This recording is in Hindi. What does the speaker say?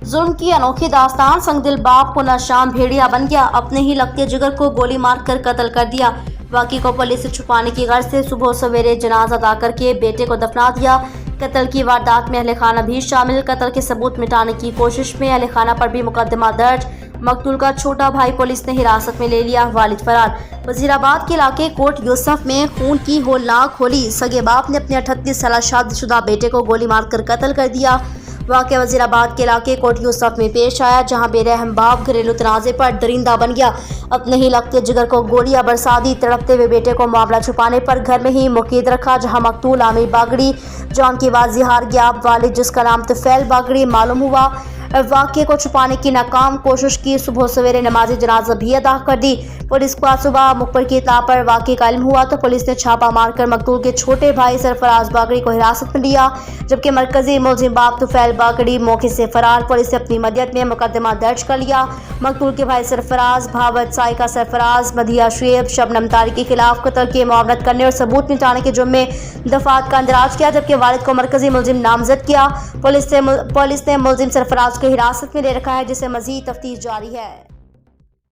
जुल्म की अनोखी दास्तान। संगदिल बाप को शाम भेड़िया बन गया, अपने ही लगते जिगर को गोली मारकर कत्ल कर दिया। वाक़ई को पुलिस से छुपाने की गर्ज से सुबह सवेरे जनाजा अदा करके बेटे को दफना दिया। कत्ल की वारदात में अहले खाना भी शामिल। कत्ल के सबूत मिटाने की कोशिश में अहले खाना पर भी मुकदमा दर्ज। मकतूल का छोटा भाई पुलिस ने हिरासत में ले लिया, वालिद फरार। वजीराबाद के इलाके कोट यूसुफ में खून की होलनाक होली। सगे बाप ने अपने 38 साल शादीशुदा बेटे को गोली मारकर कत्ल कर दिया। वाक़या वजीराबाद के इलाके कोट यूसुफ में पेश आया, जहां बेरहम बाप घरेलू तनाज़े पर दरिंदा बन गया। अपने ही लगते जिगर को गोलियां बरसा दी। तड़पते हुए बेटे को मामला छुपाने पर घर में ही मुकीद रखा, जहां मकतूल आमिर बागड़ी जॉन की बाजी हार गया। वालिद जिसका नाम तुफैल बागड़ी मालूम हुआ, वाक़े को छुपाने की नाकाम कोशिश की। सुबह सवेरे नमाज जनाजा भी अदा कर दी। पुलिस को आज सुबह मुखबिर की इत्तला पर वाक़े का इल्म हुआ तो पुलिस ने छापा मारकर मकतूल के छोटे भाई सरफराज बागड़ी को हिरासत में लिया, जबकि मरकजी मुलजिम बाप तुफैल बागड़ी मौके से फरार। पुलिस ने अपनी मदद में मुकदमा दर्ज कर लिया। मकतूल के भाई सरफराज, भावत साइका सरफराज, मदिया शुएब, शबनम तारिक के खिलाफ कत्ल के मुआवनत करने और सबूत मिटाने के जुर्म में दफात का इंदराज किया, जबकि वालिद को मरकजी मुलजिम नामजद किया। पुलिस ने मुलजिम सरफराज को हिरासत में ले रखा है, जिसे मजीद तफ्तीश जारी है।